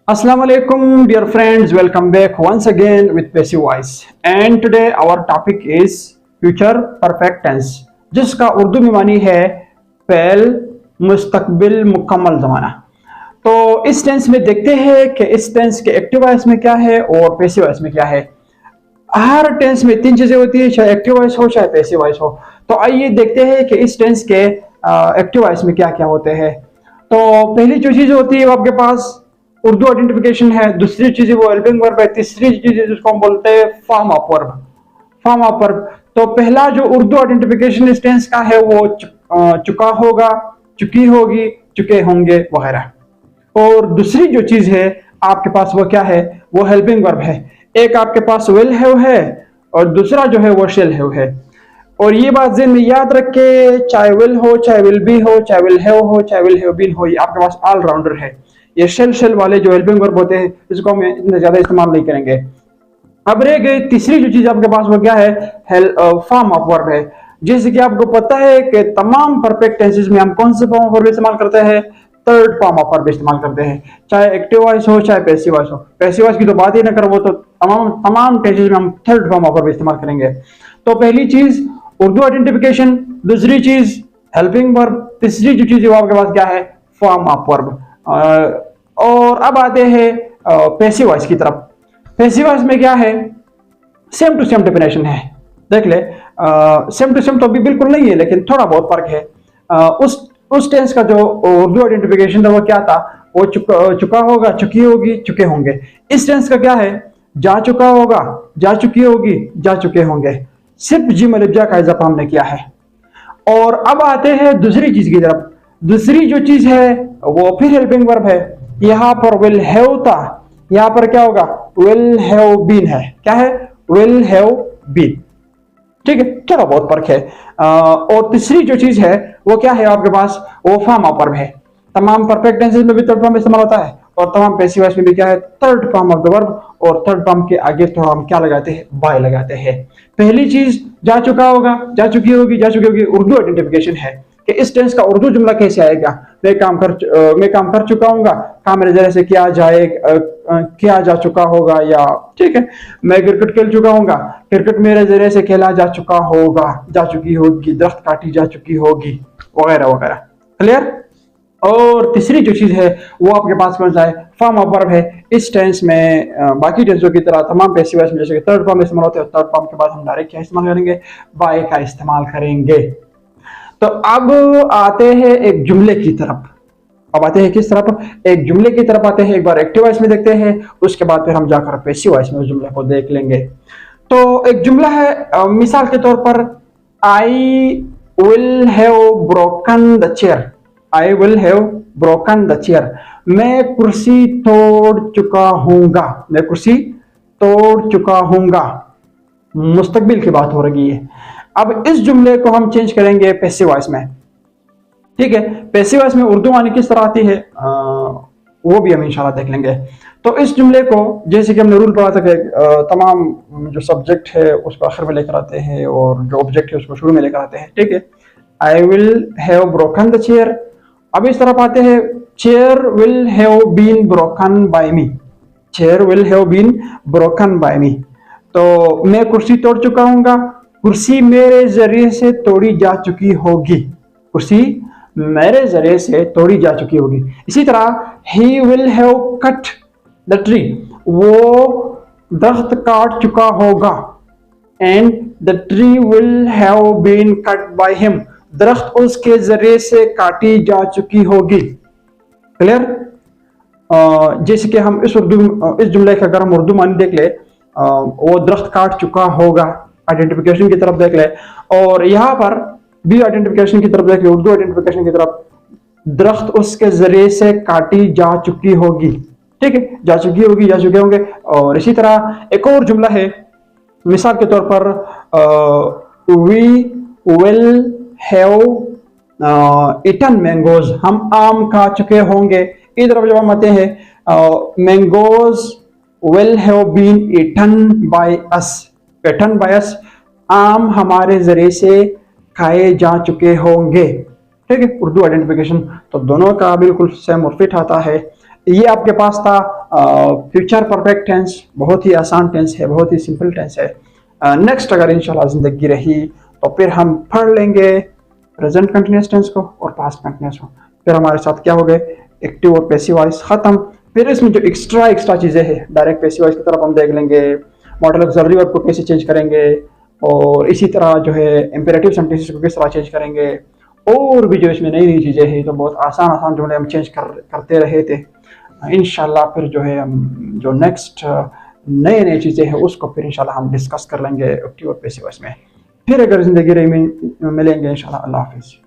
Assalamu alaikum, dear friends. Welcome back once again with Passive Voice. And today our topic is future perfect tense, जिसका उर्दू में मानी है पहल मुस्तकबिल मुकम्मल ज़माना। तो इस टेंस में देखते हैं कि इस टेंस के एक्टिव वॉइस में क्या है और पैसिव वॉइस में क्या है। हर टेंस में तीन चीजें होती है, चाहे एक्टिव वॉइस हो चाहे पैसिव वॉइस हो। तो आइए देखते हैं कि इस टेंस के एक्टिव वॉइस में क्या क्या होते हैं। तो पहली जो चीज होती है वो आपके पास उर्दू आइडेंटिफिकेशन है, दूसरी चीज वो हेल्पिंग वर्ब है, तीसरी चीज जिसको हम बोलते हैं form of verb. Form of verb. तो पहला जो उर्दू आइडेंटिफिकेशन इस टेंस का है वो चुका होगा, चुकी होगी, चुके होंगे वगैरह। और दूसरी जो चीज है आपके पास वो क्या है, वो हेल्पिंग वर्ब है। एक आपके पास विल हैव है और दूसरा जो है वो शेल हैव है। और ये बात ज़हन में याद रखे, चाहे विल हो, चाहे विल बी हो, चाहे विल हैव हो, चाहे विल हैव बीन हो, ये आपके पास ऑल राउंडर है। ये शेल वाले जो हेल्पिंग वर्ब होते हैं इसको हम इतना ज्यादा इस्तेमाल नहीं करेंगे। अब रह गई तीसरी जो चीज आपके पास वो क्या है, फॉर्म ऑफ वर्ब है। जैसे कि आपको पता है कि तमाम परफेक्ट टेंसेस में हम कौन से फॉर्म ऑफ वर्ब इस्तेमाल करते हैं, थर्ड फॉर्म ऑफ वर्ब इस्तेमाल करते हैं, चाहे एक्टिव वॉइस हो चाहे पैसिव वॉइस हो। पैसिव वॉइस की तो बात ही ना करो, वो तो तमाम टेंसेस में हम थर्ड फॉर्म ऑफ वर्ब इस्तेमाल करेंगे। तो पहली चीज उर्दू आइडेंटिफिकेशन, दूसरी चीज हेल्पिंग वर्ब, तीसरी जो चीज है वो आपके पास क्या है, फॉर्म ऑफ वर्ब। और अब आते हैं पैसिव वॉइस की तरफ। पैसिव वॉइस में क्या है, सेम टू सेम डेफिनेशन है। देख ले, सेम टू सेम तो अभी बिल्कुल नहीं है लेकिन थोड़ा बहुत फर्क है। उस टेंस का जो उर्दू आइडेंटिफिकेशन था वो क्या था, वो चुका होगा, चुकी होगी, चुके होंगे। इस टेंस का क्या है, जा चुका होगा, जा चुकी होगी, जा चुके होंगे। सिर्फ जिम अलifजा का इजाफा हमने किया है। और अब आते हैं दूसरी चीज की तरफ। दूसरी जो चीज है वो फिर हेल्पिंग वर्ब है। यहां पर विल हैव था, यहां पर क्या होगा, विल हैव बीन है। क्या है, विल हैव बीन। ठीक है, चलो बहुत फर्क है। और तीसरी जो चीज है वो क्या है आपके पास, वो फॉर्म ऑफ वर्ब है। तमाम परफेक्ट टेंसेस में भी थर्ड फॉर्म इस्तेमाल होता है और तमाम पैसिव वॉइस में भी क्या है, third form of the verb. और थर्ड फॉर्म के आगे तो हम क्या लगाते हैं, बाय लगाते हैं। पहली चीज जा चुका होगा, जा चुकी होगी, जा चुकी होगी, उर्दू आइडेंटिफिकेशन है कि इस टेंस का उर्दू जुमला कैसे आएगा। मैं काम कर चुका हूंगा, काम मेरे जरिए से किया जाए, किया जा चुका होगा, या ठीक है मैं क्रिकेट खेल चुका हूंगा, क्रिकेट मेरे जरिए से खेला जा चुका होगा, जा चुकी होगी, दरख्त काटी जा चुकी होगी, वगैरह वगैरह। क्लियर। और तीसरी जो चीज है वो आपके पास कौन सा है, फॉर्म ऑफ वर्ब है। इस टेंस में बाकी टेंसों की तरह तमाम पैसिव वॉइस में जैसे कि थर्ड फॉर्म इस्तेमाल होते हैं, थर्ड फॉर्म के बाद हम डायरेक्ट क्या इस्तेमाल करेंगे, बाय का इस्तेमाल करेंगे। तो अब आते हैं एक जुमले की तरफ। अब आते हैं किस तरफ, एक जुमले की तरफ आते हैं। एक बार एक्टिव वॉइस में देखते हैं, उसके बाद फिर हम जाकर पैसिव वॉइस में उस जुमले को देख लेंगे। तो एक जुमला है, मिसाल के तौर पर, आई will have broken the chair. I will have broken the chair. मैं कुर्सी तोड़ चुका हूंगा, मैं कुर्सी तोड़ चुका हूंगा। मुस्तकबिल की बात हो रही है। अब इस जुमले को हम चेंज करेंगे पैसिव वॉइस में। ठीक है, पैसिव वॉइस में उर्दू वाणी किस तरह आती है वो भी हम इंशाल्लाह देख लेंगे। तो इस जुमले को जैसे कि हमने रूल पढ़ा था कि तमाम जो सब्जेक्ट है उसको आखिर में लेकर आते हैं और जो ऑब्जेक्ट है उसको शुरू में लेकर आते हैं। ठीक है, I will have broken the chair. अब इस तरफ आते हैं, chair will have been broken by me. Chair will have been broken by me. तो मैं कुर्सी तोड़ चुका हूंगा, कुर्सी मेरे जरिए से तोड़ी जा चुकी होगी, कुर्सी मेरे जरिए से तोड़ी जा चुकी होगी। इसी तरह ही will have cut the tree, वो दरख्त काट चुका होगा। And the tree will have been cut by him, दरख्त उसके जरिए से काटी जा चुकी होगी। क्लियर। जैसे कि हम इस जुमले का अगर हम उर्दू मानी देख ले, वो दरख्त काट चुका होगा, आइडेंटिफिकेशन की तरफ देख ले। और यहाँ पर भी आइडेंटिफिकेशन की तरफ देख ले, उर्दू आइडेंटिफिकेशन की तरफ, दरख्त उसके जरिए से काटी जा चुकी होगी। ठीक है, जा चुकी होगी, जा चुके होंगे। और इसी तरह एक और जुमला है, मिसाल के तौर पर, we will have eaten mangoes, हम आम खा चुके होंगे। इधर जब हम आते हैं, mangoes will have been eaten by us, eaten by us, आम हमारे जरिए से खाए जा चुके होंगे। ठीक है, उर्दू आइडेंटिफिकेशन तो दोनों का बिल्कुल सेम और फिट आता है। ये आपके पास था फ्यूचर परफेक्ट टेंस बहुत ही आसान टेंस है, बहुत ही सिंपल टेंस है। नेक्स्ट अगर इंशाल्लाह ज़िंदगी रही तो फिर हम पढ़ लेंगे प्रेजेंट कंटिन्यूस टेंस को और पास्ट कंटिन्यूस को। फिर हमारे साथ क्या हो गए, एक्टिव और पैसिव वॉइस खत्म। फिर इसमें जो एक्स्ट्रा चीज़ें हैं डायरेक्ट पैसिव वॉइस की तरफ हम देख लेंगे, मॉडल ऑक्सिलरी वर्ब को कैसे चेंज करेंगे, और इसी तरह जो है इंपेरेटिव सेंटेंसेस को किस तरह चेंज करेंगे, और भी जो इसमें नई नई चीज़ें हैं। तो बहुत आसान जुमले हम चेंज करते रहे थे। इंशाल्लाह फिर जो है हम जो नेक्स्ट नए नई चीज़ें हैं उसको फिर इंशाल्लाह हम डिस्कस कर लेंगे एक्टिव और पैसिव वॉइस में। फिर अगर ज़िंदगी रही में मिलेंगे इंशाल्लाह। अल्लाह हाफिज़।